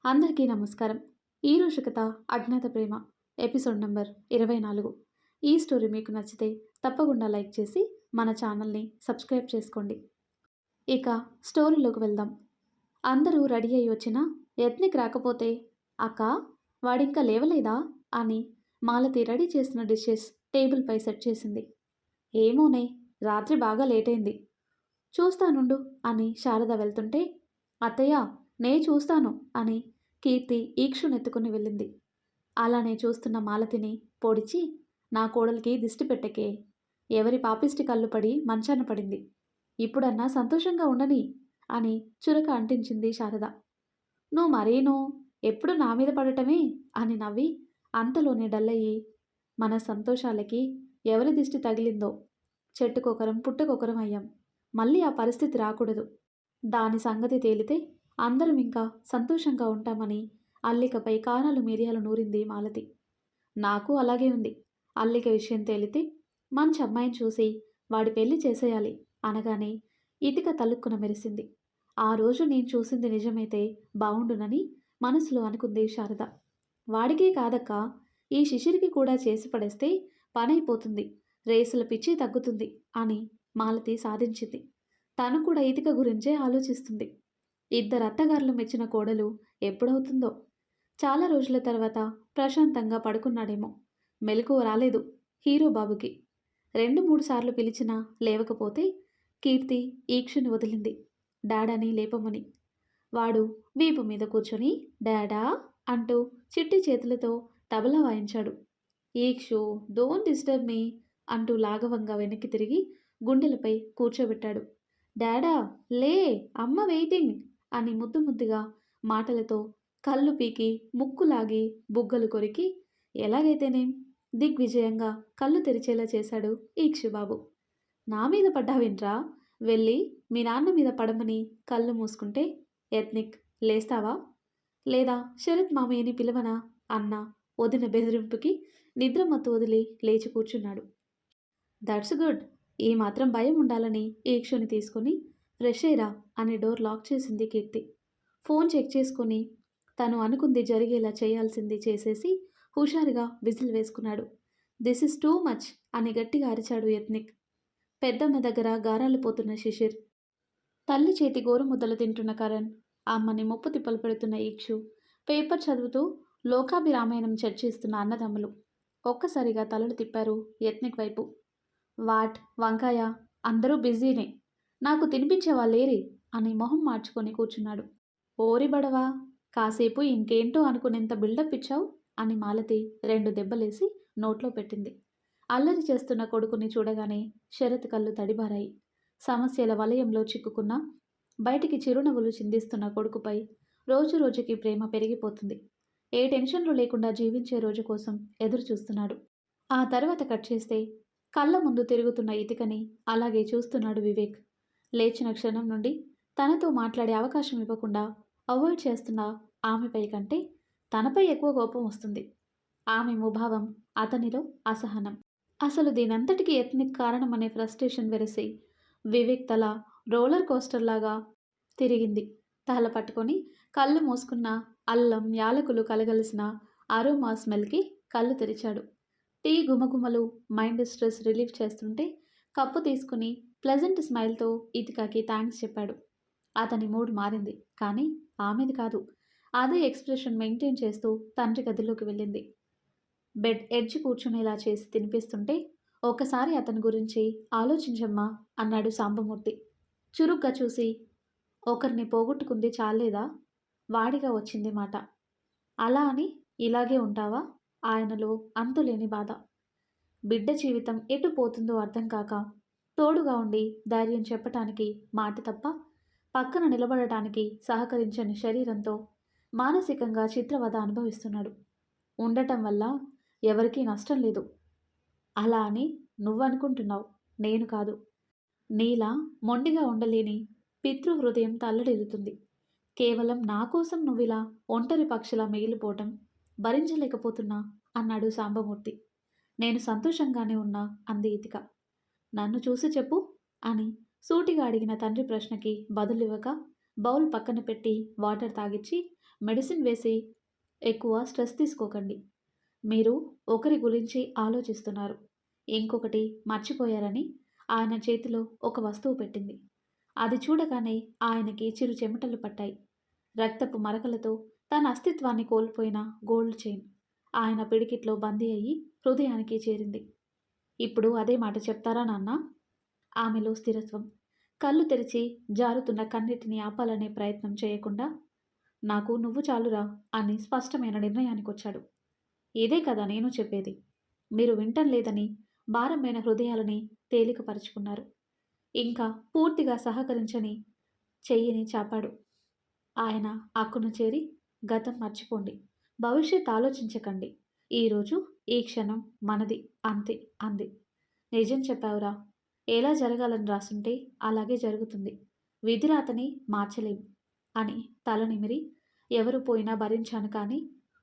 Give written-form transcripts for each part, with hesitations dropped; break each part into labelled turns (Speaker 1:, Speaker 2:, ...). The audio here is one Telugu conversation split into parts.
Speaker 1: అందరికీ నమస్కారం. ఈరోజు కథ అజ్ఞాత ప్రేమ ఎపిసోడ్ నంబర్ 24. ఈ స్టోరీ మీకు నచ్చితే తప్పకుండా లైక్ చేసి మన ఛానల్ని సబ్స్క్రైబ్ చేసుకోండి. ఇక స్టోరీలోకి వెళ్దాం. అందరూ రెడీ అయ్యి వచ్చినా యత్నిక్ రాకపోతే అక్క వాడింకా లేవలేదా అని మాలతి రెడీ చేసిన డిషెస్ టేబుల్పై సెట్ చేసింది. ఏమోనే, రాత్రి బాగా లేట్ అయింది, చూస్తానుండు అని శారద వెళ్తుంటే అత్తయ్య నే చూస్తాను అని కీర్తి ఈక్షునెత్తుకుని వెళ్ళింది. అలానే చూస్తున్న మాలతిని పొడిచి, నా కోడలికి దిష్టి పెట్టకే, ఎవరి పాపిష్టి కళ్ళు పడి మంచాన పడింది, ఇప్పుడన్నా సంతోషంగా ఉండని అని చురక అంటించింది శారద. నువ్వు మరీనూ ఎప్పుడు నా మీద పడటమే అని నవ్వి అంతలోనే డల్లయ్యి, మన సంతోషాలకి ఎవరి దిష్టి తగిలిందో చెట్టుకొకరం పుట్టకొకరం అయ్యాం, మళ్ళీ ఆ పరిస్థితి రాకూడదు, దాని సంగతి తేలితే అందరం ఇంకా సంతోషంగా ఉంటామని అల్లికపై కారాలు మిరియాలు నూరింది మాలతి. నాకు అలాగే ఉంది. అల్లిక విషయం తేలితే మంచి అమ్మాయిని చూసి వాడి పెళ్లి చేసేయాలి అనగానే ఇతిక తలుక్కున మెరిసింది. ఆ రోజు నేను చూసింది నిజమైతే బావుండునని మనసులో అనుకుంది శారద. వాడికే కాదక్క, ఈ శిశిరికి కూడా చేసి పడేస్తే పనైపోతుంది, రేసుల పిచ్చి తగ్గుతుంది అని మాలతి సాధించింది. తను కూడా ఇతిక గురించే ఆలోచిస్తుంది. ఇద్దరు అత్తగారులు మెచ్చిన కోడలు ఎప్పుడవుతుందో. చాలా రోజుల తర్వాత ప్రశాంతంగా పడుకున్నాడేమో. మెలకువ రాలేదు హీరో బాబుకి. 2-3 సార్లు పిలిచినా లేవకపోతే కీర్తి ఈక్షుని వదిలింది డాడాని లేపమని. వాడు వీపు మీద కూర్చొని డాడా అంటూ చిట్టి చేతులతో తబలా వాయించాడు. ఈక్షు డోంట్ డిస్టర్బ్ మీ అంటూ లాఘవంగా వెనక్కి తిరిగి గుండెలపై కూర్చోబెట్టాడు. డాడా లే, అమ్మ వెయిటింగ్ అని ముద్దు ముద్దుగా మాటలతో కళ్ళు పీకి ముక్కులాగి బుగ్గలు కొరికి ఎలాగైతేనేం దిగ్విజయంగా కళ్ళు తెరిచేలా చేశాడు ఈక్షుబాబు. నా మీద పడ్డావేంట్రా, వెళ్ళి మీ నాన్న మీద పడమని కళ్ళు మూసుకుంటే యత్నిక్ లేస్తావా, లేదా శరత్ మామయ్యని పిలవనా అన్న వదిన బెదిరింపుకి నిద్రమత్తు వదిలి లేచి కూర్చున్నాడు. దట్స్ గుడ్, ఈ మాత్రం భయం ఉండాలని ఈక్షుని తీసుకుని ఫ్రెష్ అయ్యిరా అని డోర్ లాక్ చేసింది కీర్తి. ఫోన్ చెక్ చేసుకుని తను అనుకుంది జరిగేలా చేయాల్సింది చేసేసి హుషారుగా విజిల్ వేసుకున్నాడు. దిస్ ఇస్ టూ మచ్ అని గట్టిగా అరిచాడు యత్నిక్. పెద్దమ్మ దగ్గర గారాలు పోతున్న శిశిర్, తల్లి చేతి గోరుముద్దలు తింటున్న కరణ్, అమ్మని ముప్పు తిప్పలు పెడుతున్న ఈక్షు, పేపర్ చదువుతూ లోకాభిరామాయణం చర్చిస్తున్న అన్నదమ్ములు ఒక్కసారిగా తలలు తిప్పారు యత్నిక్ వైపు. వాట్ వంకాయ, అందరూ బిజీనే, నాకు తినిపించేవాళ్ళేరి అని మొహం మార్చుకొని కూర్చున్నాడు. ఓరి బడవా, కాసేపు ఇంకేంటో అనుకునేంత బిల్డప్ ఇచ్చావు అని మాలతి 2 దెబ్బలేసి నోట్లో పెట్టింది. అల్లరి చేస్తున్న కొడుకుని చూడగానే శరత్ కళ్ళు తడిబారాయి. సమస్యల వలయంలో చిక్కుకున్న బయటికి చిరునవ్వులు చిందిస్తున్న కొడుకుపై రోజు రోజుకి ప్రేమ పెరిగిపోతుంది. ఏ టెన్షన్లు లేకుండా జీవించే రోజు కోసం ఎదురు చూస్తున్నాడు. ఆ తర్వాత కట్ చేస్తే కళ్ళ ముందు తిరుగుతున్న ఇతికని అలాగే చూస్తున్నాడు వివేక్. లేచిన క్షణం నుండి తనతో మాట్లాడే అవకాశం ఇవ్వకుండా అవాయిడ్ చేస్తున్న ఆమెపై కంటే తనపై ఎక్కువ కోపం వస్తుంది. ఆమె ముభావం, అతనిలో అసహనం. అసలు దీనంతటికీ యత్నిక్ కారణమనే ఫ్రస్ట్రేషన్ వెరసి వివేక్ తల రోలర్ కోస్టర్ లాగా తిరిగింది. తల పట్టుకొని కళ్ళు మూసుకున్న అల్లం యాలకులు కలగలిసిన అరోమా స్మెల్కి కళ్ళు తెరిచాడు. టీ గుమగుమలు మైండ్ స్ట్రెస్ రిలీఫ్ చేస్తుంటే కప్పు తీసుకుని ప్లెజెంట్ స్మైల్తో ఇతికాకి థ్యాంక్స్ చెప్పాడు. అతని మూడ్ మారింది, కానీ ఆమెది కాదు. అదే ఎక్స్ప్రెషన్ మెయింటైన్ చేస్తూ తండ్రి గదిలోకి వెళ్ళింది. బెడ్ ఎడ్జ్ కూర్చునేలా చేసి తినిపిస్తుంటే ఒక్కసారి అతని గురించి ఆలోచించమ్మా అన్నాడు సాంబమూర్తి చురుగ్గా చూసి. ఒకరిని పోగొట్టుకుంది చాలేదా, వాడిగా వచ్చింది మాట. అలా అని ఇలాగే ఉంటావా? ఆయనలో అంతులేని బాధ. బిడ్డ జీవితం ఎటు పోతుందో అర్థం కాక తోడుగా ఉండి ధైర్యం చెప్పటానికి మాట తప్ప పక్కన నిలబడటానికి సహకరించని శరీరంతో మానసికంగా చిత్రవద అనుభవిస్తున్నాడు. ఉండటం వల్ల ఎవరికీ నష్టం లేదు. అలా అని నువ్వనుకుంటున్నావు, నేను కాదు. నీలా మొండిగా ఉండలేని పితృహృదయం తల్లడిల్లుతుంది. కేవలం నా కోసం నువ్విలా ఒంటరి పక్షిలా మిగిలిపోవటం భరించలేకపోతున్నా అన్నాడు సాంబమూర్తి. నేను సంతోషంగానే ఉన్నా అంది ఇతిక. నన్ను చూసి చెప్పు అని సూటిగా అడిగిన తండ్రి ప్రశ్నకి బదులివ్వక బౌల్ పక్కన పెట్టి వాటర్ తాగిచ్చి మెడిసిన్ వేసి ఎక్కువ స్ట్రెస్ తీసుకోకండి. మీరు ఒకరి గురించి ఆలోచిస్తున్నారు. ఇంకొకటి మర్చిపోయారని ఆయన చేతిలో ఒక వస్తువు పెట్టింది. అది చూడగానే ఆయనకి చిరు చెమటలు పట్టాయి. రక్తపు మరకలతో తన అస్తిత్వాన్ని కోల్పోయిన గోల్డ్ చైన్ ఆయన పిడికిట్లో బందీ అయ్యి హృదయానికి చేరింది. ఇప్పుడు అదే మాట చెప్తారా నాన్న? ఆమెలో స్థిరత్వం. కళ్ళు తెరిచి జారుతున్న కన్నీటిని ఆపాలనే ప్రయత్నం చేయకుండా, నాకు నువ్వు చాలురా అని స్పష్టమైన నిర్ణయానికొచ్చాడు. ఇదే కదా నేను చెప్పేది. మీరు వింటం లేదని భారమైన హృదయాలని తేలికపరుచుకున్నారు. ఇంకా పూర్తిగా సహకరించని చెయ్యిని చాపాడు. ఆయన అక్కున చేరి, గతం మర్చిపోండి, భవిష్యత్ ఆలోచించకండి, ఈరోజు ఈ క్షణం మనది అంతే అంది. నిజం చెప్పావురా. ఎలా జరగాలని రాసుంటే అలాగే జరుగుతుంది. విధిరాతని మార్చలేం అని తల నిమిరి, ఎవరు పోయినా భరించాను కానీ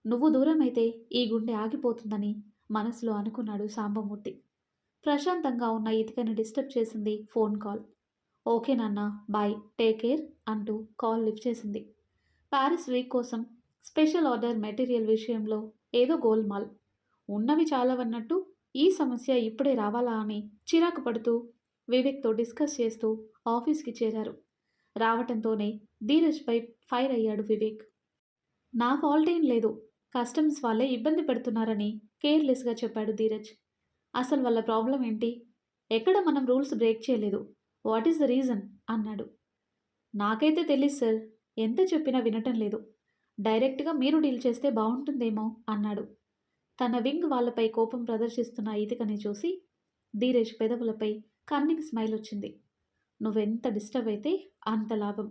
Speaker 1: నువ్వు దూరమైతే ఈ గుండె ఆగిపోతుందని మనసులో అనుకున్నాడు సాంబమూర్తి. ప్రశాంతంగా ఉన్న ఇతికని డిస్టర్బ్ చేసింది ఫోన్ కాల్. ఓకే నాన్న, బాయ్, టేక్ కేర్ అంటూ కాల్ లిఫ్ట్ చేసింది. ప్యారిస్ వీక్ కోసం స్పెషల్ ఆర్డర్ మెటీరియల్ విషయంలో ఏదో గోల్మాల్. ఉన్నవి చాలవన్నట్టు ఈ సమస్య ఇప్పుడే రావాలా అని చిరాకు పడుతూ వివేక్తో డిస్కస్ చేస్తూ ఆఫీస్కి చేరారు. రావటంతోనే ధీరజ్పై ఫైర్ అయ్యాడు వివేక్. నా ఫాల్ట్ ఏం లేదు, కస్టమ్స్ వాళ్ళే ఇబ్బంది పెడుతున్నారని కేర్లెస్గా చెప్పాడు ధీరజ్. అసలు వాళ్ళ ప్రాబ్లం ఏంటి? ఎక్కడ మనం రూల్స్ బ్రేక్ చేయలేదు. వాట్ ఈస్ ద రీజన్ అన్నాడు. నాకైతే తెలీదు సార్, ఎంత చెప్పినా వినటం లేదు. డైరెక్ట్గా మీరు డీల్ చేస్తే బాగుంటుందేమో అన్నాడు. తన వింగ్ వాళ్ళపై కోపం ప్రదర్శిస్తున్న ఇతికని చూసి ధీరజ్ పెదవులపై కన్నింగ్ స్మైల్ వచ్చింది. నువ్వెంత డిస్టర్బ్ అయితే అంత లాభం.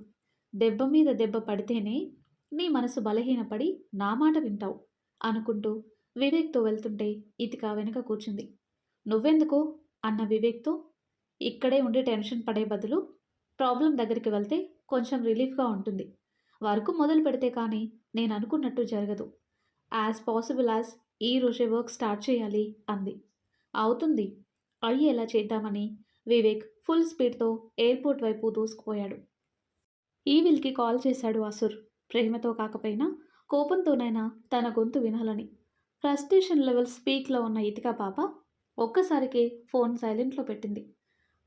Speaker 1: దెబ్బ మీద దెబ్బ పడితేనే నీ మనసు బలహీనపడి నా మాట వింటావు అనుకుంటూ వివేక్తో వెళ్తుంటే ఇతిక వెనుక కూర్చుంది. నువ్వెందుకు అన్న వివేక్తో, ఇక్కడే ఉండి టెన్షన్ పడే బదులు ప్రాబ్లం దగ్గరికి వెళ్తే కొంచెం రిలీఫ్గా ఉంటుంది. వర్క్ మొదలు పెడితే కానీ నేను అనుకున్నట్టు జరగదు. యాజ్ పాసిబుల్ యాజ్ ఈ రోజే వర్క్ స్టార్ట్ చేయాలి అంది. అవుతుంది, అయ్యేలా చేద్దామని వివేక్ ఫుల్ స్పీడ్తో ఎయిర్పోర్ట్ వైపు దూసుకుపోయాడు. ఈవిల్కి కాల్ చేశాడు అసుర్. ప్రేమతో కాకపోయినా కోపంతోనైనా తన గొంతు వినాలని. ఫ్రస్ట్రేషన్ లెవెల్స్ పీక్లో ఉన్న ఇతిక పాప ఒక్కసారికి ఫోన్ సైలెంట్లో పెట్టింది.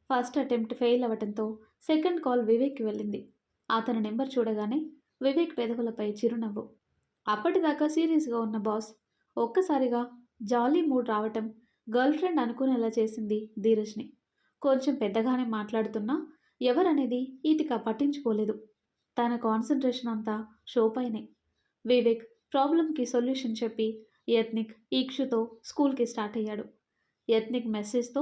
Speaker 1: ఫస్ట్ అటెంప్ట్ ఫెయిల్ అవ్వటంతో సెకండ్ కాల్ వివేక్కి వెళ్ళింది. అతని నెంబర్ చూడగానే వివేక్ పెదవులపై చిరునవ్వు. అప్పటిదాకా సీరియస్గా ఉన్న బాస్ ఒక్కసారిగా జాలీ మూడ్ రావటం గర్ల్ ఫ్రెండ్ అనుకునేలా చేసింది ధీరజ్ని. కొంచెం పెద్దగానే మాట్లాడుతున్నా ఎవరనేది ఈతిక పట్టించుకోలేదు. తన కాన్సన్ట్రేషన్ అంతా షో పైనే. వివేక్ ప్రాబ్లంకి సొల్యూషన్ చెప్పి యత్నిక్, ఈక్షుతో స్కూల్కి స్టార్ట్ అయ్యాడు. యత్నిక్ మెసేజ్తో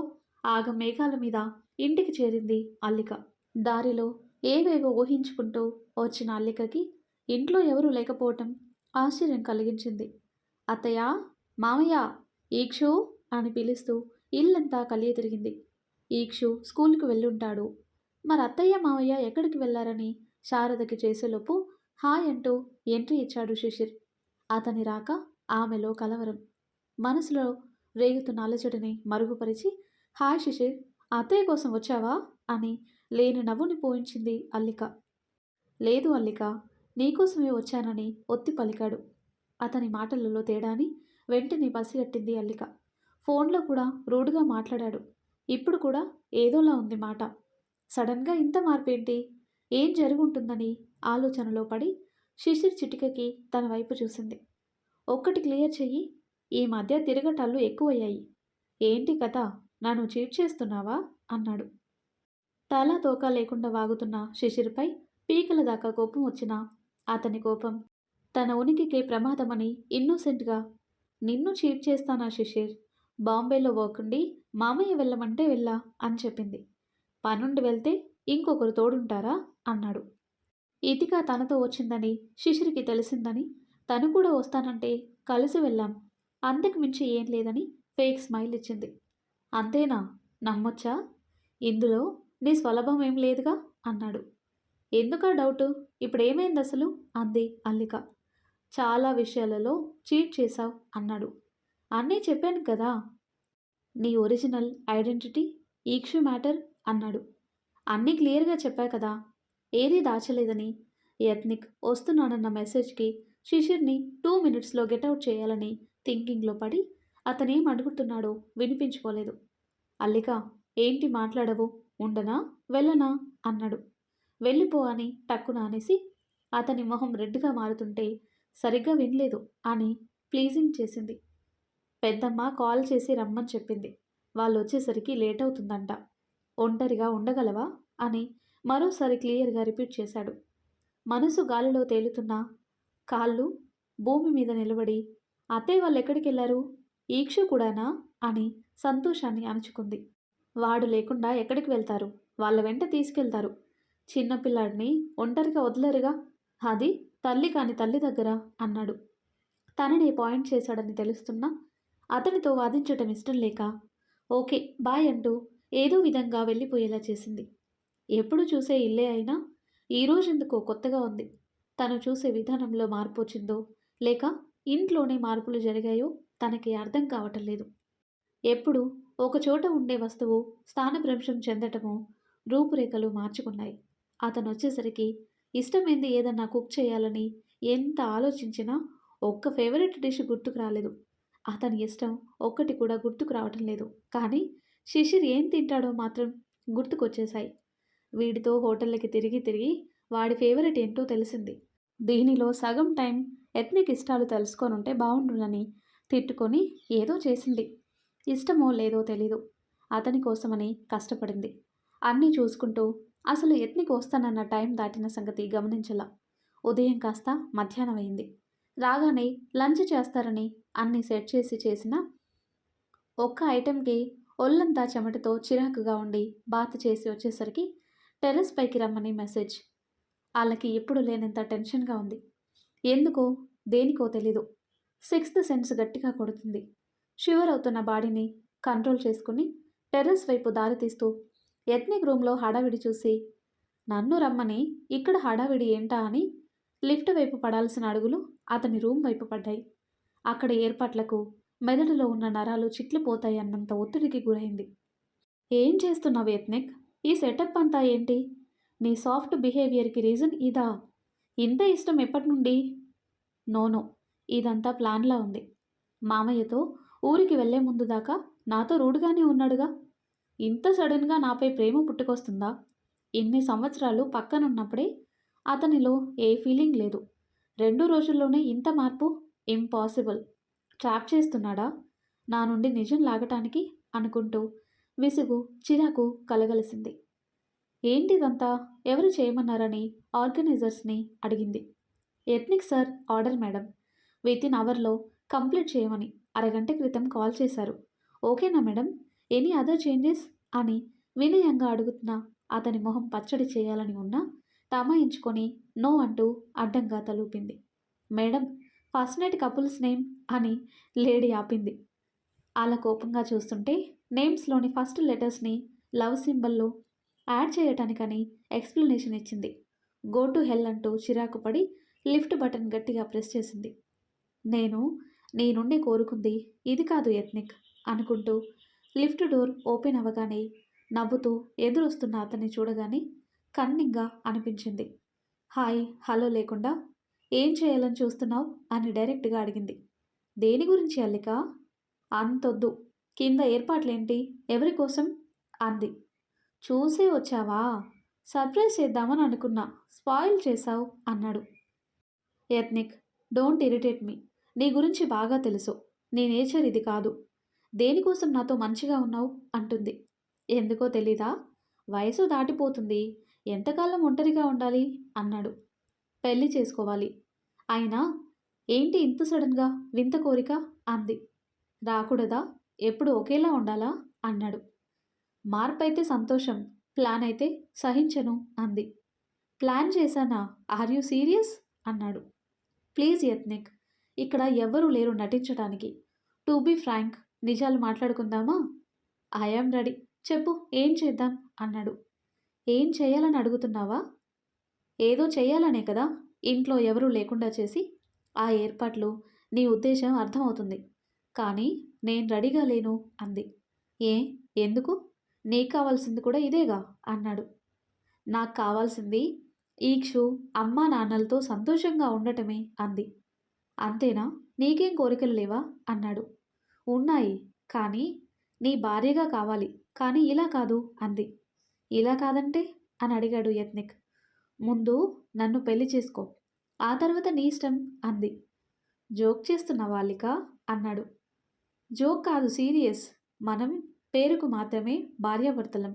Speaker 1: ఆగ మేఘాల మీద ఇంటికి చేరింది అల్లిక. దారిలో ఏవేవో ఊహించుకుంటూ వచ్చిన అల్లికకి ఇంట్లో ఎవరూ లేకపోవటం ఆశ్చర్యం కలిగించింది. అత్తయ్య, మామయ్య, ఈక్షు అని పిలుస్తూ ఇల్లంతా కలియ తిరిగింది. ఈక్షు స్కూల్కి వెళ్ళుంటాడు. మరి అత్తయ్య మామయ్య ఎక్కడికి వెళ్ళారని శారదకి చేసేలోపు హాయ్ అంటూ ఎంట్రీ ఇచ్చాడు శిశిర్. అతని రాక ఆమెలో కలవరం. మనసులో రేగుతున్న అలజడిని మరుగుపరిచి, హాయ్ శిశిర్, అత్తయ్య కోసం వచ్చావా అని లేని నవ్వుని పోయించింది అల్లిక. లేదు అల్లిక, నీకోసమే వచ్చానని ఒత్తి పలికాడు. అతని మాటలలో తేడాని వెంటనే పసిగట్టింది అల్లిక. ఫోన్లో కూడా రూడ్గా మాట్లాడాడు. ఇప్పుడు కూడా ఏదోలా ఉంది మాట. సడన్గా ఇంత మార్పేంటి? ఏం జరుగుంటుందని ఆలోచనలో పడి శిశిర్ చిటికకి తన వైపు చూసింది. ఒక్కటి క్లియర్ చెయ్యి, ఈ మధ్య తిరగటాలు ఎక్కువయ్యాయి. ఏంటి కథ? నన్ను చీట్ చేస్తున్నావా అన్నాడు. తల తోక లేకుండా వాగుతున్న శిశిర్పై పీకల దాకా కోపం వచ్చినా అతని కోపం తన ఉనికికే ప్రమాదమని ఇన్నోసెంట్గా, నిన్ను చీట్ చేస్తానా శిశిర్? బాంబేలో వర్కుండి మామయ్య వెళ్ళమంటే వెళ్ళా అని చెప్పింది. పనుండి వెళ్తే ఇంకొకరు తోడుంటారా అన్నాడు. ఇతిక తనతో వచ్చిందని శిశిరికి తెలిసిందని తను కూడా వస్తానంటే కలిసి వెళ్ళాం, అంతకు మించి ఏం లేదని ఫేక్ స్మైల్ ఇచ్చింది. అంతేనా? నమ్మొచ్చా? ఇందులో నీ స్వలభం ఏం లేదుగా అన్నాడు. ఎందుకా డౌటు? ఇప్పుడేమైంది అసలు అంది అల్లిక. చాలా విషయాలలో చీట్ చేశావు అన్నాడు. అన్నీ చెప్పాను కదా. నీ ఒరిజినల్ ఐడెంటిటీ, ఈక్షు మ్యాటర్ అన్నాడు. అన్నీ క్లియర్గా చెప్పా కదా, ఏదీ దాచలేదని. యత్నిక్ వస్తున్నానన్న మెసేజ్కి శిశిర్ని 2 మినిట్స్లో గెటౌట్ చేయాలని థింకింగ్లో పడి అతనేం అడుగుతున్నాడో వినిపించుకోలేదు. అల్లిక, ఏంటి మాట్లాడవు? ఉండనా వెళ్ళనా అన్నాడు. వెళ్ళిపో అని టక్కున అనేసి అతని మొహం రెడ్గా మారుతుంటే సరిగ్గా వినలేదు అని ప్లీజింగ్ చేసింది. పెద్దమ్మ కాల్ చేసి రమ్మని చెప్పింది. వాళ్ళు వచ్చేసరికి లేట్ అవుతుందంట. ఒంటరిగా ఉండగలవా అని మరోసారి క్లియర్గా రిపీట్ చేశాడు. మనసు గాలిలో తేలుతున్న కాళ్ళు భూమి మీద నిలబడి అత్తయ్య వాళ్ళు ఎక్కడికి వెళ్ళారు? ఈక్షు కూడానా అని సంతోషాన్ని అణుచుకుంది. వాడు లేకుండా ఎక్కడికి వెళ్తారు? వాళ్ళ వెంట తీసుకెళ్తారు. చిన్నపిల్లాడిని ఒంటరిగా వదలరుగా, అది తల్లి కాని తల్లి దగ్గర అన్నాడు. తనని పాయింట్ చేశాడని తెలుస్తున్నా అతనితో వాదించటం ఇష్టం లేక ఓకే బాయ్ అంటూ ఏదో విధంగా వెళ్ళిపోయేలా చేసింది. ఎప్పుడు చూసే ఇల్లే అయినా ఈరోజెందుకో కొత్తగా ఉంది. తను చూసే విధానంలో మార్పు వచ్చిందో లేక ఇంట్లోనే మార్పులు జరిగాయో తనకి అర్థం కావటం లేదు. ఎప్పుడు ఒకచోట ఉండే వస్తువు స్థానభ్రంశం చెందటము రూపురేఖలు మార్చుకున్నాయి. అతను వచ్చేసరికి ఇష్టమైంది ఏదన్నా కుక్ చేయాలని ఎంత ఆలోచించినా ఒక్క ఫేవరెట్ డిష్ గుర్తుకు రాలేదు. అతని ఇష్టం ఒక్కటి కూడా గుర్తుకు రావటం లేదు. కానీ శిశిర్ ఏం తింటాడో మాత్రం గుర్తుకొచ్చేశాయి. వీడితో హోటళ్ళకి తిరిగి తిరిగి వాడి ఫేవరెట్ ఏంటో తెలిసింది. దీనిలో సగం టైం ఎత్నిక్ ఇష్టాలు తెలుసుకొనుంటే బాగుండునని తిట్టుకొని ఏదో చేసింది. ఇష్టమో లేదో తెలీదు. అతని కోసమని కష్టపడింది. అన్నీ చూసుకుంటూ అసలు ఎత్నిక్ వస్తానన్న టైం దాటిన సంగతి గమనించలా. ఉదయం కాస్త మధ్యాహ్నం అయింది. రాగానే లంచ్ చేస్తారని అన్నీ సెట్ చేసి చేసిన ఒక్క ఐటెంకి ఒళ్ళంతా చెమటతో చిరాకుగా ఉండి బాత్ చేసి వచ్చేసరికి టెర్రస్ పైకి రమ్మని మెసేజ్. వాళ్ళకి ఎప్పుడు లేనంత టెన్షన్గా ఉంది. ఎందుకో దేనికో తెలీదు. సిక్స్త్ సెన్స్ గట్టిగా కొడుతుంది. షివర్ అవుతున్న బాడీని కంట్రోల్ చేసుకుని టెర్రస్ వైపు దారి తీస్తూ ఎత్నిక్ రూమ్లో హడావిడి చూసి నన్ను రమ్మని ఇక్కడ హడావిడి ఏంటా అని లిఫ్ట్ వైపు పడాల్సిన అడుగులు అతని రూమ్ వైపు పడ్డాయి. అక్కడ ఏర్పాట్లకు మెదడులో ఉన్న నరాలు చిట్లిపోతాయి అన్నంత ఒత్తిడికి గురైంది. ఏం చేస్తున్నావు ఎత్నిక్? ఈ సెటప్ అంతా ఏంటి? నీ సాఫ్ట్ బిహేవియర్కి రీజన్ ఇదా? ఇంత ఇష్టం ఎప్పటి నుండి? నోనో, ఇదంతా ప్లాన్లా ఉంది. మామయ్యతో ఊరికి వెళ్లే ముందు దాకా నాతో రూడ్గానే ఉన్నాడుగా. ఇంత సడన్గా నాపై ప్రేమ పుట్టుకొస్తుందా? ఇన్ని సంవత్సరాలు పక్కనున్నప్పుడే అతనిలో ఏ ఫీలింగ్ లేదు. 2 రోజుల్లోనే ఇంత మార్పు? ఇంపాసిబుల్. ట్రాప్ చేస్తున్నాడా నా నుండి నిజం లాగటానికి అనుకుంటూ విసుగు చిరాకు కలగలిసింది. ఏంటిదంతా ఎవరు చేయమన్నారని ఆర్గనైజర్స్ని అడిగింది. Ethnic sir order madam. Within అవర్లో కంప్లీట్ చేయమని అరగంట క్రితం కాల్ చేశారు. ఓకేనా మేడం? ఎనీ అదర్ చేంజెస్ అని వినయంగా అడుగుతున్న అతని మొహం పచ్చడి చేయాలని ఉన్నా తమాయించుకొని నో అంటూ అడ్డంగా తలూపింది. Madam, first night couples name అని లేడీ ఆపింది. అలా కోపంగా చూస్తుంటే నేమ్స్లోని ఫస్ట్ లెటర్స్ని లవ్ సింబల్లో యాడ్ చేయటానికని ఎక్స్ప్లెనేషన్ ఇచ్చింది. గో టు హెల్ అంటూ చిరాకు పడి లిఫ్ట్ బటన్ గట్టిగా ప్రెస్ చేసింది. నేను నీ నుండి కోరుకుంది ఇది కాదు ఎత్నిక్ అనుకుంటూ లిఫ్ట్ డోర్ ఓపెన్ అవ్వగానే నవ్వుతూ ఎదురొస్తున్న అతన్ని చూడగానే కన్నింగా అనిపించింది. హాయ్ హలో లేకుండా ఏం చేయాలని చూస్తున్నావు అని డైరెక్ట్గా అడిగింది. దేని గురించి అల్లిక? అంతొద్దు. కింద ఏర్పాట్లేంటి? ఎవరి కోసం అంది. చూసే వచ్చావా? సర్ప్రైజ్ చేద్దామని అనుకున్నా, స్పాయిల్ చేశావు అన్నాడు. Ethnic, don't irritate me. నీ గురించి బాగా తెలుసు. నీ నేచర్ ఇది కాదు. దేనికోసం నాతో మంచిగా ఉన్నావు అంటుంది. ఎందుకో తెలీదా? వయసు దాటిపోతుంది. ఎంతకాలం ఒంటరిగా ఉండాలి అన్నాడు. పెళ్లి చేసుకోవాలి. అయినా ఏంటి ఇంత సడన్గా వింత కోరిక అంది. రాకూడదా? ఎప్పుడు ఒకేలా ఉండాలా అన్నాడు. మార్పైతే సంతోషం, ప్లాన్ అయితే సహించను అంది. ప్లాన్ చేశానా? ఆర్ యూ సీరియస్ అన్నాడు. ప్లీజ్ యత్నిక్, ఇక్కడ ఎవ్వరూ లేరు నటించడానికి. టు బీ ఫ్రాంక్, నిజాలు మాట్లాడుకుందామా? I am ready. చెప్పు ఏం చేద్దాం అన్నాడు. ఏం చేయాలని అడుగుతున్నావా? ఏదో చేయాలనే కదా ఇంట్లో ఎవరూ లేకుండా చేసి ఆ ఏర్పాట్లు. నీ ఉద్దేశం అర్థమవుతుంది. కానీ నేను రెడీగా లేను అంది. ఏ ఎందుకు? నీకు కావాల్సింది కూడా ఇదేగా అన్నాడు. నాకు కావాల్సింది ఈక్షు అమ్మా నాన్నలతో సంతోషంగా ఉండటమే అంది. అంతేనా? నీకేం కోరికలు లేవా? అన్నాడు. ఉన్నాయి. కానీ నీ భార్యగా కావాలి. కానీ ఇలా కాదు అంది. ఇలా కాదంటే? అని అడిగాడు యత్నిక్. ముందు నన్ను పెళ్లి చేసుకో. ఆ తర్వాత నీ ఇష్టం అంది. జోక్ చేస్తున్నావా అల్లిక? అన్నాడు. జోక్ కాదు, సీరియస్. మనం పేరుకు మాత్రమే భార్యాభర్తలం.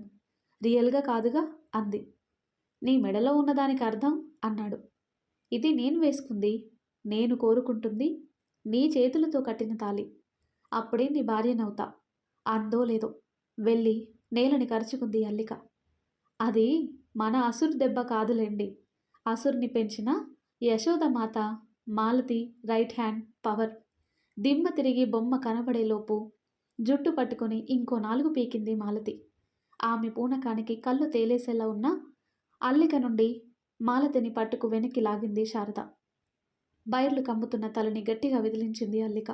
Speaker 1: రియల్గా కాదుగా అంది. నీ మెడలో ఉన్నదానికి అర్థం అన్నాడు. ఇది నేను వేసుకుంది, నేను కోరుకుంటుంది, నీ చేతులతో కట్టిన తాలి. అప్పుడే నీ భార్యనవుతా. అందో లేదో వెళ్ళి నేలని కరుచుకుంది అల్లిక. అది మన అసురు దెబ్బ కాదులేండి. అసురుని పెంచిన యశోదమాత మాలతి రైట్ హ్యాండ్ పవర్. దిమ్మ తిరిగి బొమ్మ కనబడేలోపు జుట్టు పట్టుకొని ఇంకో 4 పీకింది మాలతి. ఆమె పూనకానికి కళ్ళు తేలేసేలా ఉన్న అల్లిక నుండి మాలతిని పట్టుకు వెనక్కి లాగింది శారద. బైర్లు కమ్ముతున్న తలని గట్టిగా విదిలించింది అల్లిక.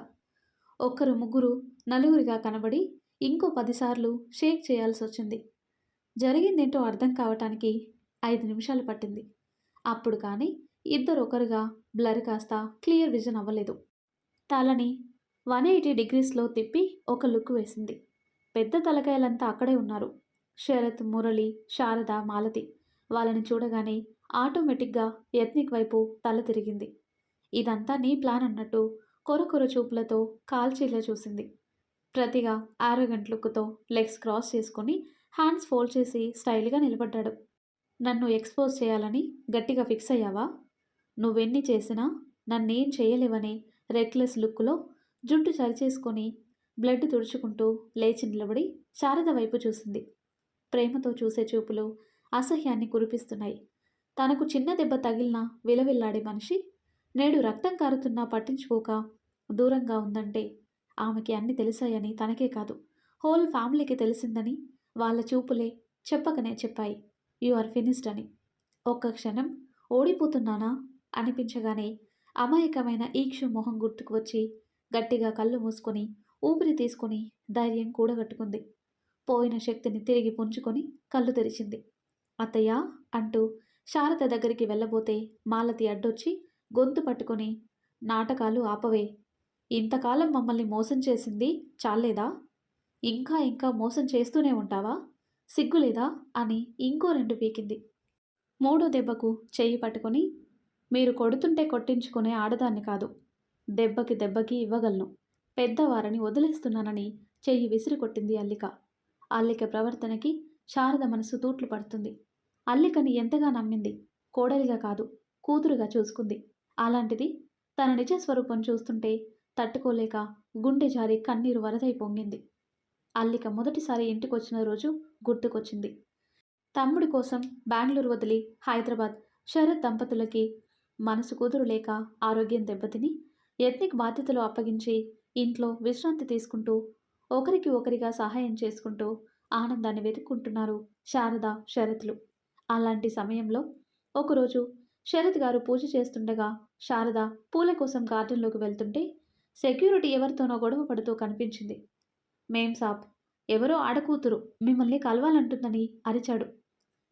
Speaker 1: ఒక్కరు ముగ్గురు నలుగురిగా కనబడి ఇంకో 10 సార్లు షేక్ చేయాల్సి వచ్చింది. జరిగిందేంటో అర్థం కావటానికి 5 నిమిషాలు పట్టింది. అప్పుడు కానీ ఇద్దరొకరుగా బ్లర్ కాస్త క్లియర్ విజన్ అవ్వలేదు. తలని 180 డిగ్రీస్లో తిప్పి ఒక లుక్ వేసింది. పెద్ద తలకాయలంతా అక్కడే ఉన్నారు. శరత్, మురళి, శారద, మాలతి. వాళ్ళని చూడగానే ఆటోమేటిక్గా యత్నిక్ వైపు తల తిరిగింది. ఇదంతా నీ ప్లాన్ అన్నట్టు కొరకొర చూపులతో కాల్చేలా చూసింది. ప్రతిగా ఆరోగెంట్ లుక్తో లెగ్స్ క్రాస్ చేసుకుని హ్యాండ్స్ ఫోల్డ్ చేసి స్టైల్గా నిలబడ్డాడు. నన్ను ఎక్స్పోజ్ చేయాలని గట్టిగా ఫిక్స్ అయ్యావా? నువ్వెన్ని చేసినా నన్నేం చేయలేవనే రెక్లెస్ లుక్లో జుట్టు సరిచేసుకొని బ్లడ్ తుడుచుకుంటూ లేచి నిలబడి శారద వైపు చూసింది. ప్రేమతో చూసే చూపులు అసహ్యాన్ని కురిపిస్తున్నాయి. తనకు చిన్న దెబ్బ తగిలినా విలవిల్లాడే మనిషి నేడు రక్తం కారుతున్నా పట్టించుకోక దూరంగా ఉందంటే ఆమెకి అన్నీ తెలిసాయని తనకే కాదు, హోల్ ఫ్యామిలీకి తెలిసిందని వాళ్ళ చూపులే చెప్పకనే చెప్పాయి. యు ఆర్ ఫినిష్డ్ అని. ఒక్క క్షణం ఓడిపోతున్నానా అనిపించగానే అమాయకమైన ఈక్షు మొహం గుర్తుకు వచ్చి గట్టిగా కళ్ళు మూసుకొని ఊపిరి తీసుకొని ధైర్యం కూడగట్టుకుంది. పోయిన శక్తిని తిరిగి పుంజుకొని కళ్ళు తెరిచింది. అత్తయ్య అంటూ శారద దగ్గరికి వెళ్ళబోతే మాలతి అడ్డొచ్చి గొంతు పట్టుకొని, నాటకాలు ఆపవే. ఇంతకాలం మమ్మల్ని మోసం చేసింది చాలేదా? ఇంకా ఇంకా మోసం చేస్తూనే ఉంటావా? సిగ్గులేదా అని ఇంకో 2 పీకింది. మూడో దెబ్బకు చెయ్యి పట్టుకొని, మీరు కొడుతుంటే కొట్టించుకునే ఆడదాన్ని కాదు. దెబ్బకి దెబ్బకి ఇవ్వగలను. పెద్దవారని వదిలేస్తున్నానని చెయ్యి విసిరి కొట్టింది అల్లిక. అల్లిక ప్రవర్తనకి శారద మనసు తూట్లు పడుతుంది. అల్లికని ఎంతగా నమ్మింది. కోడలిగా కాదు, కూతురుగా చూసుకుంది. అలాంటిది తన నిజ స్వరూపం చూస్తుంటే తట్టుకోలేక గుండె జారి కన్నీరు వరదై పొంగింది. అల్లిక మొదటిసారి ఇంటికొచ్చిన రోజు గుర్తుకొచ్చింది. తమ్ముడి కోసం బెంగళూరు వదిలి హైదరాబాద్ శరత్ దంపతులకి మనసు కుదురు లేక ఆరోగ్యం దెబ్బతిని యత్నిక్ బాధ్యతలు అప్పగించి ఇంట్లో విశ్రాంతి తీసుకుంటూ ఒకరికి ఒకరిగా సహాయం చేసుకుంటూ ఆనందాన్ని వెతుక్కుంటున్నారు శారద, శరత్లు. అలాంటి సమయంలో ఒకరోజు శరత్ గారు పూజ చేస్తుండగా శారద పూల కోసం గార్డెన్లోకి వెళ్తుంటే సెక్యూరిటీ ఎవరితోనో గొడవ పడుతూ కనిపించింది. మేం సాబ్, ఎవరో ఆడకూతురు మిమ్మల్ని కలవాలంటుందని అరిచాడు.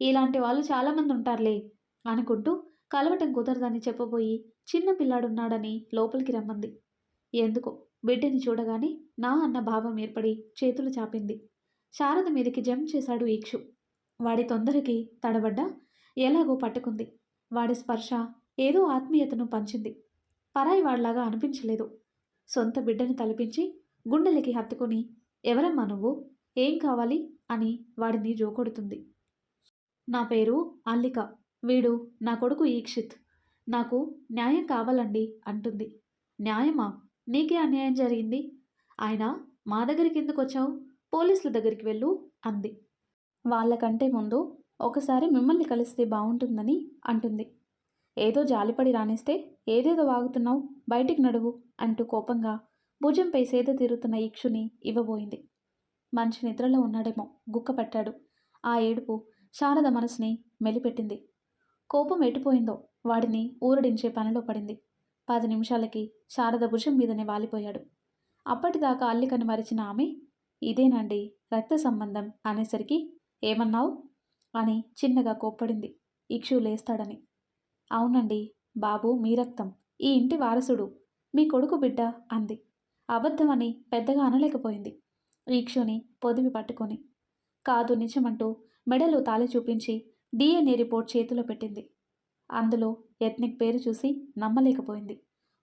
Speaker 1: ఇలాంటి వాళ్ళు చాలామంది ఉంటారులే అనుకుంటూ కలవటం కుదరదని చెప్పబోయి చిన్న పిల్లాడున్నాడని లోపలికి రమ్మంది. ఎందుకో బిడ్డని చూడగానే నా అన్న భావం ఏర్పడి చేతులు చాపింది. శారద మీదకి జంప్ చేశాడు ఈక్షు. వాడి తొందరకి తడబడ్డా ఎలాగో పట్టుకుంది. వాడి స్పర్శ ఏదో ఆత్మీయతను పంచింది. పరాయి వాడిలాగా అనిపించలేదు. సొంత బిడ్డని తలపించి గుండెలకి హత్తుకొని, ఎవరమ్మా నువ్వు, ఏం కావాలి అని వాడిని జోకొడుతుంది. నా పేరు అల్లిక, వీడు నా కొడుకు ఈక్షిత్. నాకు న్యాయం కావాలండి అంటుంది. న్యాయమా? నీకే అన్యాయం జరిగింది. ఆయన మా దగ్గరికి ఎందుకు వచ్చావు? పోలీసుల దగ్గరికి వెళ్ళు అంది. వాళ్ళకంటే ముందు ఒకసారి మిమ్మల్ని కలిస్తే బాగుంటుందని అంటుంది. ఏదో జాలిపడి రానిస్తే ఏదేదో వాగుతున్నావు, బయటికి నడువు అంటూ కోపంగా భుజంపై సేద తీరుతున్న ఈక్షుని ఇవ్వబోయింది. మంచి నిద్రలో ఉన్నాడేమో గుక్క పెట్టాడు. ఆ ఏడుపు శారద మనసుని మెలిపెట్టింది. కోపం ఎటుపోయిందో వాడిని ఊరడించే పనిలో పడింది. 10 నిమిషాలకి శారద భుజం మీదనే వాలిపోయాడు. అప్పటిదాకా అల్లికని మరిచిన ఆమె, ఇదేనండి రక్త సంబంధం అనేసరికి ఏమన్నావు అని చిన్నగా కోప్పడింది. ఇక్షు లేస్తాడని. అవునండి, బాబు మీ రక్తం, ఈ ఇంటి వారసుడు, మీ కొడుకు బిడ్డ అంది. అబద్ధమని పెద్దగా అనలేకపోయింది ఇక్షుని పొదివి పట్టుకొని. కాదు నిజమంటూ మెడలో తాళి చూపించి డిఎన్ఏ రిపోర్ట్ చేతిలో పెట్టింది. అందులో ఎత్నిక్ పేరు చూసి నమ్మలేకపోయింది.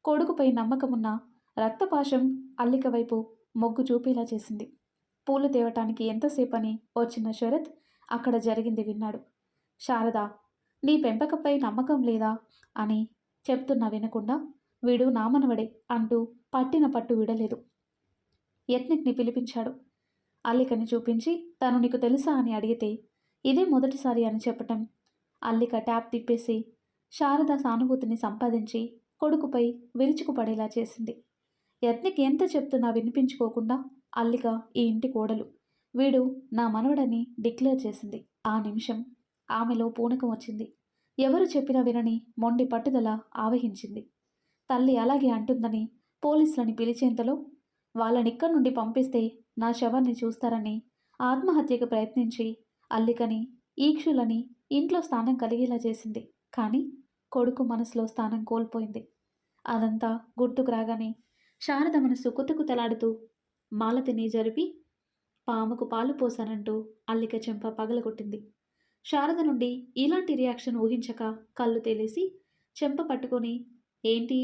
Speaker 1: కొడుకుపై నమ్మకమున్న రక్తపాశం అల్లిక వైపు మొగ్గు చూపేలా చేసింది. పూలు తేవటానికి ఎంతసేపని వచ్చిన శరత్ అక్కడ జరిగింది విన్నాడు. శారద, నీ పెంపకంపై నమ్మకం లేదా అని చెప్తున్నా వినకుండా వీడు నామనవడే అంటూ పట్టిన పట్టు విడలేదు. యత్నిక్ని పిలిపించాడు. అల్లికని చూపించి తను నీకు తెలుసా అని అడిగితే ఇదే మొదటిసారి అని చెప్పటం అల్లిక ట్యాప్ తిప్పేసి శారద సానుభూతిని సంపాదించి కొడుకుపై విరుచుకుపడేలా చేసింది. యత్నిక్ ఎంత చెప్తున్నా వినిపించుకోకుండా అల్లిక ఈ ఇంటి కోడలు, వీడు నా మనవడని డిక్లేర్ చేసింది. ఆ నిమిషం ఆమెలో పూనకం వచ్చింది. ఎవరు చెప్పినా వినని మొండి పట్టుదల ఆవహించింది. తల్లి అలాగే అంటుందని పోలీసులని పిలిచేంతలో వాళ్ళనిక్కడి నుండి పంపిస్తే నా శవాన్ని చూస్తారని ఆత్మహత్యకు ప్రయత్నించి అల్లికని ఈక్షులని ఇంట్లో స్థానం కలిగేలా చేసింది. కానీ కొడుకు మనసులో స్థానం కోల్పోయింది. అదంతా గుర్తుకు రాగానే శారద మనసు కుతకుతలాడుతూ మాలతిని జరిపి పాముకు పాలు పోసానంటూ అల్లిక చెంప పగలగొట్టింది. శారద నుండి ఇలాంటి రియాక్షన్ ఊహించక కళ్ళు తేలేసి చెంప పట్టుకొని, ఏంటి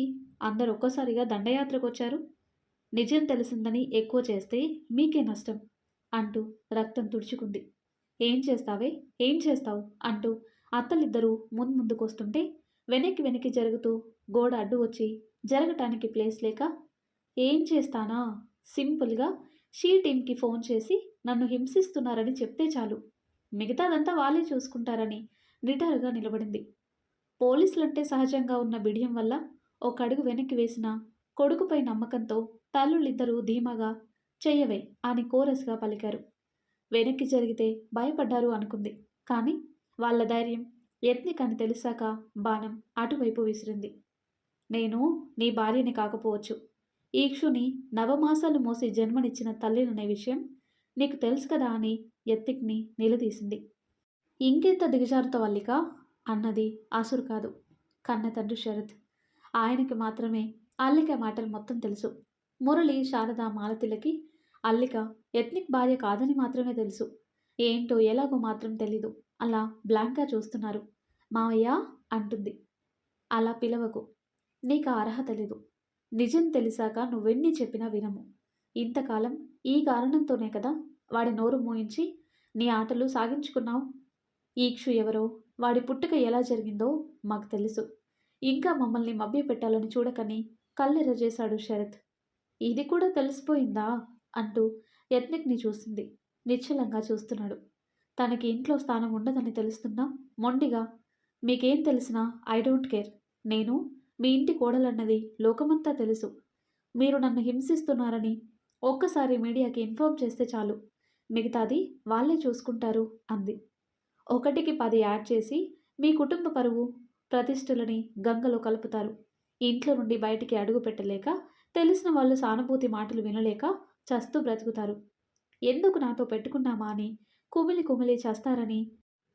Speaker 1: అందరు ఒక్కసారిగా దండయాత్రకు వచ్చారు? నిజం తెలిసిందని ఎక్కువ చేస్తే మీకే నష్టం అంటూ రక్తం తుడుచుకుంది. ఏం చేస్తావే, ఏం చేస్తావు అంటూ అత్తలిద్దరూ ముందుకొస్తుంటే వెనక్కి వెనక్కి జరుగుతూ గోడ అడ్డు వచ్చి జరగటానికి ప్లేస్ లేక, ఏం చేస్తానా, సింపుల్గా షీ టీమ్కి ఫోన్ చేసి నన్ను హింసిస్తున్నారని చెప్తే చాలు, మిగతాదంతా వాళ్ళే చూసుకుంటారని నిటారుగా నిలబడింది. పోలీసులంటే సహజంగా ఉన్న బిడియం వల్ల ఒక అడుగు వెనక్కి వేసిన కొడుకుపై నమ్మకంతో తల్లులిద్దరూ ధీమాగా చెయ్యవే అని కోరస్గా పలికారు. వెనక్కి జరిగితే భయపడ్డారు అనుకుంది. కానీ వాళ్ళ ధైర్యం యత్నిక్ అని తెలిసాక బాణం అటువైపు విసిరింది. నేను నీ భార్యని కాకపోవచ్చు, ఈక్షుని నవమాసాలు మోసి జన్మనిచ్చిన తల్లిననే విషయం నీకు తెలుసు కదా అని యత్నిక్ని నిలదీసింది. ఇంకెంత దిగజారుతావు అల్లిక అన్నది అసురు కాదు, కన్న తండ్రి శరత్. ఆయనకి మాత్రమే అల్లిక మాటలు మొత్తం తెలుసు. మురళి, శారద, మాలతిలకి అల్లిక యత్నిక్ భార్య కాదని మాత్రమే తెలుసు. ఏంటో ఎలాగో మాత్రం తెలీదు. అలా బ్లాంక్గా చూస్తున్నారు. మావయ్య అంటుంది. అలా పిలవకు, నీకు అర్హత లేదు. నిజం తెలిసాక నువ్వెన్ని చెప్పినా వినము. ఇంతకాలం ఈ కారణంతోనే కదా వాడి నోరు మోయించి నీ ఆటలు సాగించుకున్నావు. ఈక్షు ఎవరో, వాడి పుట్టుక ఎలా జరిగిందో మాకు తెలుసు. ఇంకా మమ్మల్ని మభ్యపెట్టాలని చూడకని కళ్ళెర్ర చేశాడు శరత్. ఇది కూడా తెలిసిపోయిందా అంటూ యత్నిక్ని చూసింది. నిశ్చలంగా చూస్తున్నాడు. తనకి ఇంట్లో స్థానం ఉండదని తెలుస్తున్నా మొండిగా, మీకేం తెలిసినా ఐ డోంట్ కేర్, నేను మీ ఇంటి కోడలన్నది లోకమంతా తెలుసు. మీరు నన్ను హింసిస్తున్నారని ఒక్కసారి మీడియాకి ఇన్ఫార్మ్ చేస్తే చాలు, మిగతాది వాళ్ళే చూసుకుంటారు అంది. 1కి 10 యాడ్ చేసి మీ కుటుంబ పరువు ప్రతిష్టలని గంగలో కలుపుతారు. ఇంట్లో నుండి బయటికి అడుగు పెట్టలేక, తెలిసిన వాళ్ళు సానుభూతి మాటలు వినలేక చస్తూ బ్రతుకుతారు. ఎందుకు నాతో పెట్టుకున్నామా అని కుమిలి కుమిలి చేస్తారని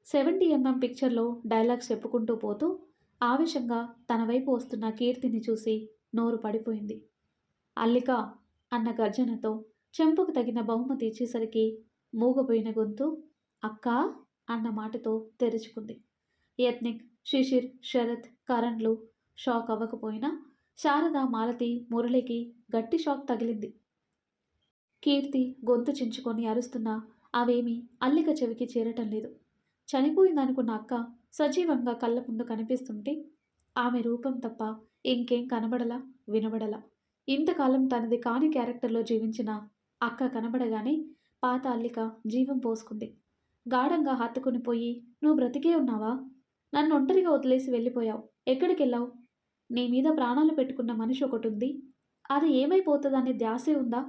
Speaker 1: 70mm పిక్చర్లో డైలాగ్స్ చెప్పుకుంటూ పోతూ ఆవేశంగా తన వైపు వస్తున్న కీర్తిని చూసి నోరు పడిపోయింది. అల్లిక అన్న గర్జనతో చెంపుకు తగిన బహుమతి ఇచ్చేసరికి మూగపోయిన గొంతు అక్కా అన్న మాటతో తెరుచుకుంది. యత్నిక్, శిశిర్, శరత్, కరణ్లు షాక్ అవ్వకపోయినా శారద, మాలతి, మురళికి గట్టి షాక్ తగిలింది. కీర్తి గొంతు చించుకొని అరుస్తున్నా అవేమీ అల్లిక చెవికి చేరటం లేదు. చనిపోయిందనుకున్న అక్క సజీవంగా కళ్ళ ముందు కనిపిస్తుంటే ఆమె రూపం తప్ప ఇంకేం కనబడలా, వినబడలా. ఇంతకాలం తనది కాని క్యారెక్టర్లో జీవించిన అక్క కనబడగానే పాత అల్లిక జీవం పోసుకుంది. గాఢంగా హత్తుకుని పోయి, నువ్వు బ్రతికే ఉన్నావా? నన్ను ఒంటరిగా వదిలేసి వెళ్ళిపోయావు. ఎక్కడికి వెళ్ళావు? నీ మీద ప్రాణాలు పెట్టుకున్న మనిషి ఒకటి ఉంది, అది ఏమైపోతుందనే ధ్యాసే ఉందా?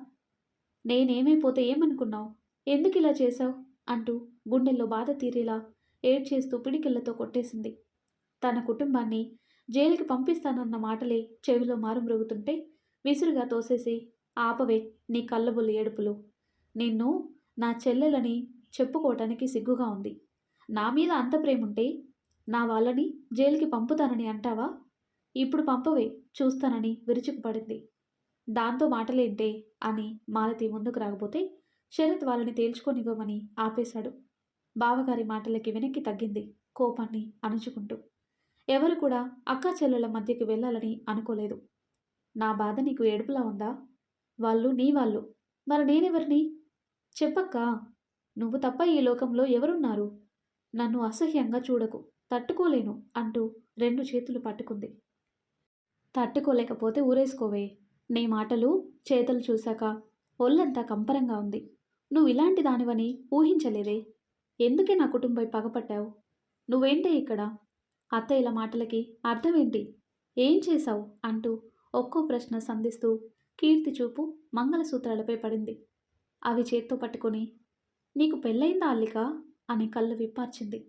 Speaker 1: నేనేమైపోతే ఏమనుకున్నావు? ఎందుకు ఇలా చేశావు అంటూ గుండెల్లో బాధ తీరేలా ఏడ్చేస్తూ పిడికిళ్లతో కొట్టేసింది. తన కుటుంబాన్ని జైలుకి పంపిస్తానన్న మాటలే చెవిలో మారుమ్రోగుతుంటే విసురుగా తోసేసి, ఆపవే నీ కళ్ళబొల్లి ఏడుపులు. నిన్ను నా చెల్లెలని చెప్పుకోవటానికి సిగ్గుగా ఉంది. నా మీద అంత ప్రేముంటే నా వాళ్ళని జైలుకి పంపుతానని అంటావా? ఇప్పుడు పంపవే చూస్తానని విరుచుకుపడింది. దాంతో మాటలేంటే అని మాలతి ముందుకు రాకపోతే శరత్ వాళ్ళని తేల్చుకోనివ్వమని ఆపేశాడు. బావగారి మాటలకి వెనక్కి తగ్గింది కోపాన్ని అణుచుకుంటూ. ఎవరు కూడా అక్కా చెల్లెల మధ్యకి వెళ్ళాలని అనుకోలేదు. నా బాధ నీకు ఏడుపులా ఉందా? వాళ్ళు నీ వాళ్ళు. మరి నేనెవరిని? చెప్పక్కా. నువ్వు తప్ప ఈ లోకంలో ఎవరున్నారు? నన్ను అసహ్యంగా చూడకు. తట్టుకోలేను అంటూ 2 చేతులు పట్టుకుంది. తట్టుకోలేకపోతే ఊరేసుకోవే. నీ మాటలు, చేతలు చూశాక ఒళ్ళంతా కంపరంగా ఉంది. నువ్విలాంటి దానివని ఊహించలేదే. ఎందుకే నా కుటుంబం పగపట్టావు? నువ్వేంటే ఇక్కడ? అత్తయ్యల మాటలకి అర్థమేంటి? ఏం చేశావు? అంటూ ఒక్కో ప్రశ్న సంధిస్తూ కీర్తి చూపు మంగళసూత్రాలపై పడింది. అవి చేత్తో పట్టుకొని, నీకు పెళ్ళయిందా అల్లిక? అని కళ్ళు విప్పార్చింది.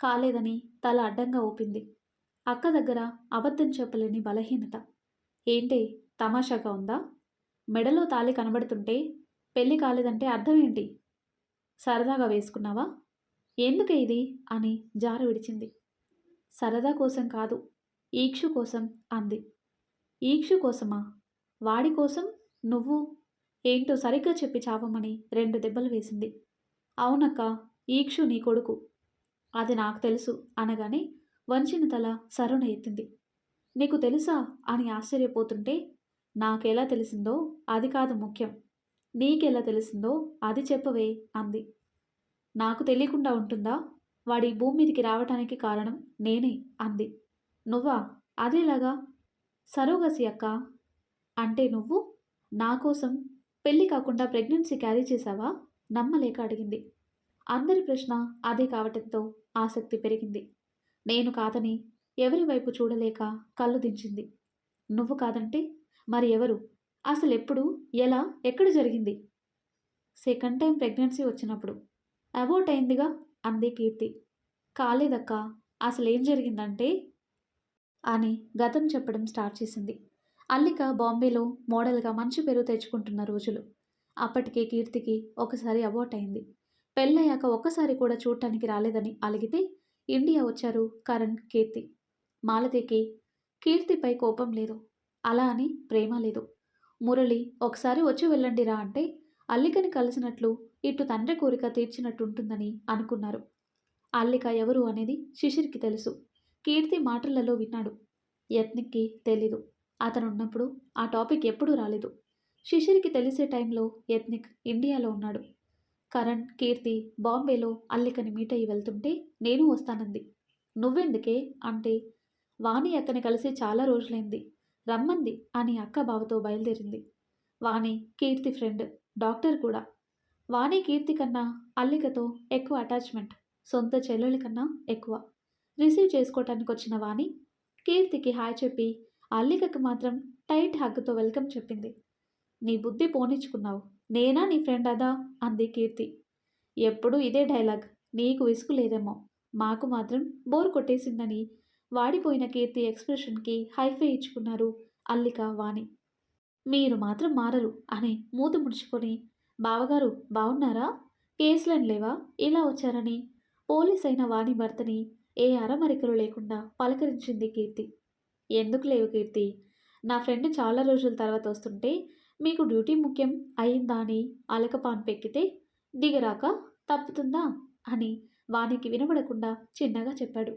Speaker 1: కాలేదని తల అడ్డంగా ఊపింది. అక్క దగ్గర అబద్ధం చెప్పలేని బలహీనత. ఏంటే తమాషాగా ఉందా? మెడలో తాళి కనబడుతుంటే పెళ్లి కాలేదంటే అర్థమేంటి? సరదాగా వేసుకున్నావా? ఎందుకే ఇది? అని జార విడిచింది. సరదా కోసం కాదు, ఈక్షు కోసం అంది. ఈక్షు కోసమా? వాడి కోసం నువ్వు? ఏంటో సరిగ్గా చెప్పి చావమని 2 దెబ్బలు వేసింది. అవునక్క, ఈక్షు నీ కొడుకు. అది నాకు తెలుసు అనగానే వంచిన తల సరున ఎత్తింది. నీకు తెలుసా అని ఆశ్చర్యపోతుంటే, నాకెలా తెలిసిందో అది కాదు ముఖ్యం. నీకెలా తెలిసిందో అది చెప్పవే అంది. నాకు తెలియకుండా ఉంటుందా? వాడి భూమి మీదికి రావటానికి కారణం నేనే అంది. నువ్వా? అదేలాగా? సరోగసి అక్క. అంటే నువ్వు నా కోసం పెళ్లి కాకుండా ప్రెగ్నెన్సీ క్యారీ చేశావా? నమ్మలేక అడిగింది. అందరి ప్రశ్న అదే కావటంతో ఆసక్తి పెరిగింది. నేను కాదని ఎవరి వైపు చూడలేక కళ్ళు దించింది. నువ్వు కాదంటే మరి ఎవరు? అసలెప్పుడు, ఎలా, ఎక్కడ జరిగింది? సెకండ్ టైం ప్రెగ్నెన్సీ వచ్చినప్పుడు. అబోట్ అయిందిగా అంది కీర్తి. కాలేదక్కా. అసలేం జరిగిందంటే అని గతం చెప్పడం స్టార్ట్ చేసింది. అల్లిక బాంబేలో మోడల్గా మంచి పేరు తెచ్చుకుంటున్న రోజులు. అప్పటికే కీర్తికి ఒకసారి అబోట్ అయింది. పెళ్ళయ్యాక ఒక్కసారి కూడా చూడటానికి రాలేదని అలిగితే ఇండియా వచ్చారు కరణ్, కీర్తి. మాలతికి కీర్తిపై కోపం లేదు. అలా అని ప్రేమ లేదు. మురళి ఒకసారి వచ్చి వెళ్ళండిరా అంటే అల్లికని కలిసినట్లు ఇటు తండ్రి కోరిక తీర్చినట్టుంటుందని అనుకున్నారు. అల్లిక ఎవరు అనేది శిశిర్కి తెలుసు. కీర్తి మాటలలో విన్నాడు. యత్నిక్కి తెలీదు. అతనున్నప్పుడు ఆ టాపిక్ ఎప్పుడూ రాలేదు. శిశిర్కి తెలిసే టైంలో యత్నిక్ ఇండియాలో ఉన్నాడు. కరణ్, కీర్తి బాంబేలో అల్లికని మీట్ అయ్యి వెళ్తుంటే నేను వస్తానంది. నువ్వెందుకే అంటే వాణి అక్కని కలిసి చాలా రోజులైంది, రమ్మంది అని అక్క బావతో బయలుదేరింది. వాణి కీర్తి ఫ్రెండ్, డాక్టర్ కూడా. వాణి కీర్తి కన్నా అల్లికతో ఎక్కువ అటాచ్మెంట్, సొంత చెల్లెలి కన్నా ఎక్కువ. రిసీవ్ చేసుకోవటానికి వచ్చిన వాణి కీర్తికి హాయ్ చెప్పి అల్లికకి మాత్రం టైట్ హగ్గుతో వెల్కమ్ చెప్పింది. నీ బుద్ధి పోనిచ్చుకున్నావు, నేనా నీ ఫ్రెండ్ అదా అంది కీర్తి. ఎప్పుడూ ఇదే డైలాగ్, నీకు విసుగు లేదేమో, మాకు మాత్రం బోర్ కొట్టేసిందని వాడిపోయిన కీర్తి ఎక్స్ప్రెషన్కి హైఫై ఇచ్చుకున్నారు అల్లిక, వాణి. మీరు మాత్రం మారరు అని మూత ముడుచుకొని, బావగారు బావున్నారా? కేసులని లేవా ఇలా వచ్చారని పోలీస్ అయిన వాణి భర్తని ఏ అరమరికలు లేకుండా పలకరించింది కీర్తి. ఎందుకు లేవు కీర్తి, నా ఫ్రెండ్ చాలా రోజుల తర్వాత వస్తుంటే మీకు డ్యూటీ ముఖ్యం అయిందా అని అలకపాన్ పెక్కితే దిగరాక తప్పుతుందా అని వానికి వినబడకుండా చిన్నగా చెప్పాడు.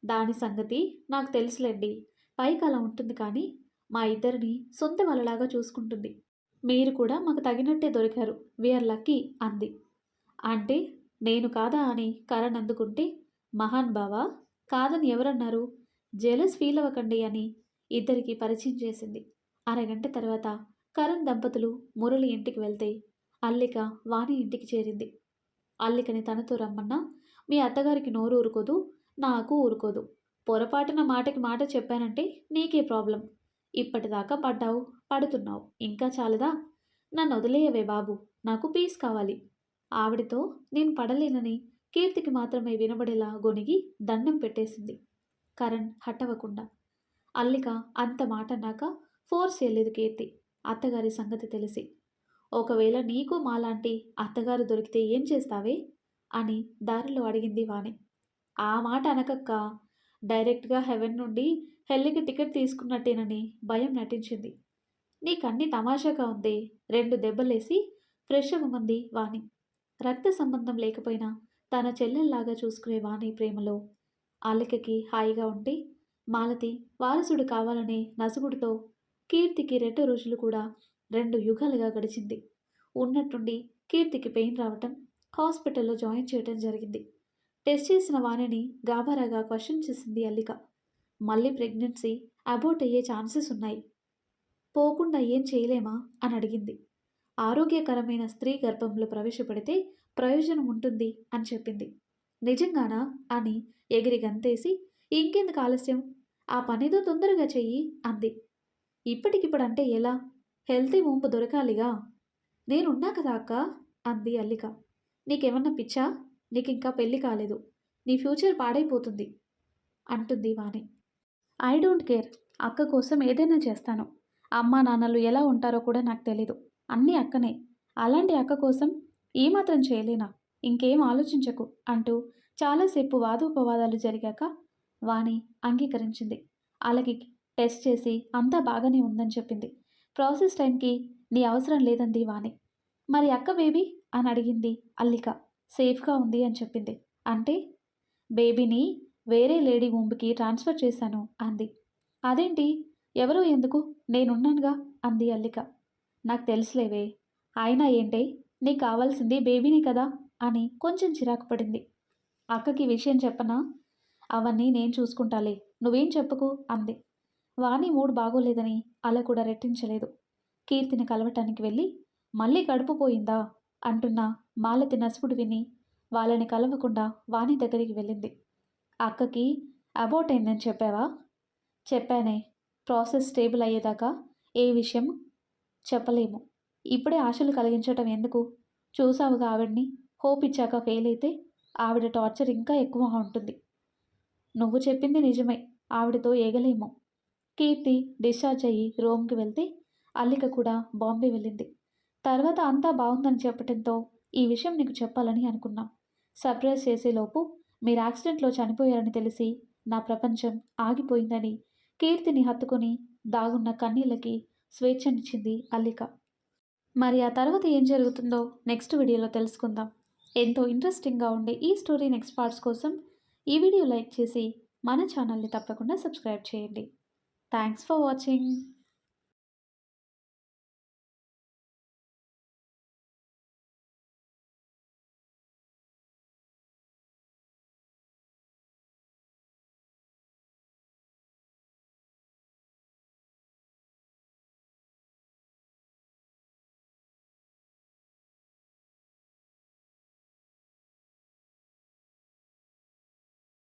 Speaker 1: దాని సంగతి నాకు తెలుసులేండి, పైకి అలా ఉంటుంది కానీ మా ఇద్దరిని సొంత వాళ్ళలాగా చూసుకుంటుంది. మీరు కూడా మాకు తగినట్టే దొరికారు, వీఆర్ లక్కీ అంది. అంటే నేను కాదా అని కరణ్ అందుకుంటే, మహాన్ బావా కాదని ఎవరన్నారు, జెలస్ ఫీల్ అవ్వకండి అని ఇద్దరికి పరిచయం చేసింది. అరగంట తర్వాత కరణ్ దంపతులు మురళి ఇంటికి వెళ్తే అల్లిక వాణి ఇంటికి చేరింది. అల్లికని తనతో రమ్మన్నా మీ అత్తగారికి నోరు ఊరుకోదు, నాకు ఊరుకోదు. పొరపాటున మాటకి మాట చెప్పానంటే నీకే ప్రాబ్లం. ఇప్పటిదాకా పడ్డావు, పడుతున్నావు, ఇంకా చాలదా? నన్ను వదిలేయవే బాబు, నాకు పీస్ కావాలి. ఆవిడతో నేను పడలేనని కీర్తికి మాత్రమే వినబడేలా గొనిగి దండం పెట్టేసింది. కరణ్ హట్టవకుండా. అల్లిక అంత మాట అన్నాక ఫోర్స్ చేయలేదు కీర్తి, అత్తగారి సంగతి తెలిసి. ఒకవేళ నీకు మాలాంటి అత్తగారు దొరికితే ఏం చేస్తావే అని దారిలో అడిగింది వాణి. ఆ మాట అనకక్క. డైరెక్ట్‌గా హెవెన్ నుండి హెల్‌కి టికెట్ తీసుకున్నట్టేనని భయం నటించింది. నీకన్నీ తమాషాగా ఉంది. 2 దెబ్బలేసి ఫ్రెష్ అవ్వమంది వాణి. రక్త సంబంధం లేకపోయినా తన చెల్లెల్లాగా చూసుకునే వాణి ప్రేమలో అల్లికకి హాయిగా ఉంటే, మాలతి వారసుడు కావాలనే నసుగుడితో కీర్తికి 2 రోజులు కూడా 2 యుగాలుగా గడిచింది. ఉన్నట్టుండి కీర్తికి పెయిన్ రావటం, హాస్పిటల్‌లో జాయిన్ చేయటం జరిగింది. టెస్ట్ చేసిన వాణిని గాబరాగా క్వెషన్ చేసింది అల్లిక. మళ్ళీ ప్రెగ్నెన్సీ అబార్ట్ అయ్యే ఛాన్సెస్ ఉన్నాయి. పోకుండా ఏం చేయలేమా అని అడిగింది. ఆరోగ్యకరమైన స్త్రీ గర్భంలో ప్రవేశపెడితే ప్రయోజనం ఉంటుంది అని చెప్పింది. నిజంగానా అని ఎగిరి గంతేసి ఇంకెందుకు ఆలస్యం, ఆ పనేదో తొందరగా చెయ్యి అంది. ఇప్పటికిప్పుడంటే ఎలా? హెల్తీ ఊంపు దొరకాలిగా. నేనున్నా కదా అక్క అంది అల్లిక. నీకేమన్నా పిచ్చా? నీకింకా పెళ్లి కాలేదు. నీ ఫ్యూచర్ పాడైపోతుంది అంటుంది వాణి. I don't care. అక్క కోసం ఏదైనా చేస్తాను. అమ్మా నాన్నలు ఎలా ఉంటారో కూడా నాకు తెలీదు. అన్నీ అక్కనే. అలాంటి అక్క కోసం ఈ మాత్రం చేయలేనా? ఇంకేం ఆలోచించకు అంటూ చాలాసేపు వాదోపవాదాలు జరిగాక వాణి అంగీకరించింది. అలాగే టెస్ట్ చేసి అంతా బాగానే ఉందని చెప్పింది. ప్రాసెస్ టైంకి నీ అవసరం లేదంది వాణి. మరి అక్క బేబీ అని అడిగింది అల్లిక. సేఫ్గా ఉంది అని చెప్పింది. అంటే బేబీని వేరే లేడీ ఊంబుకి ట్రాన్స్ఫర్ చేశాను అంది. అదేంటి? ఎవరో ఎందుకు? నేనున్నానుగా అంది అల్లిక. నాకు తెలుసులేవే. అయినా ఏంటే? నీకు కావాల్సింది బేబీని కదా అని కొంచెం చిరాకు పడింది. అక్కకి విషయం చెప్పనా? అవన్నీ నేను చూసుకుంటాలే. నువ్వేం చెప్పుకు అంది. వాణి మూడ్ బాగోలేదని అలా కూడా రెట్టించలేదు. కీర్తిని కలవటానికి వెళ్ళి మళ్ళీ కడుపు పోయిందా అంటున్న మాలతి నసుపుడు విని వాళ్ళని కలవకుండా వాణి దగ్గరికి వెళ్ళింది. అక్కకి అబౌట్ అయిందని చెప్పావా? చెప్పానే. ప్రాసెస్ స్టేబుల్ అయ్యేదాకా ఏ విషయం చెప్పలేము. ఇప్పుడే ఆశలు కలిగించటం ఎందుకు? చూసావుగా ఆవిడ్ని. హోప్ ఇచ్చాక ఫెయిల్ అయితే ఆవిడ టార్చర్ ఇంకా ఎక్కువగా ఉంటుంది. నువ్వు చెప్పింది నిజమే. ఆవిడతో ఏగలేము. కీర్తి డిశ్చార్జ్ అయ్యి రోమ్కి వెళ్తే అల్లిక కూడా బాంబే వెళ్ళింది. తర్వాత అంతా బాగుందని చెప్పటంతో ఈ విషయం నీకు చెప్పాలని అనుకున్నా. సర్ప్రైజ్ చేసేలోపు మీరు యాక్సిడెంట్లో చనిపోయారని తెలిసి నా ప్రపంచం ఆగిపోయిందని కీర్తిని హత్తుకొని దాగున్న కన్నీళ్ళకి స్వేచ్ఛనిచ్చింది అల్లిక. మరి ఆ తర్వాత ఏం జరుగుతుందో నెక్స్ట్ వీడియోలో తెలుసుకుందాం. ఎంతో ఇంట్రెస్టింగ్గా ఉండే ఈ స్టోరీ నెక్స్ట్ పార్ట్స్ కోసం ఈ వీడియో లైక్ చేసి మన ఛానల్ని తప్పకుండా సబ్స్క్రైబ్ చేయండి. Thanks for watching.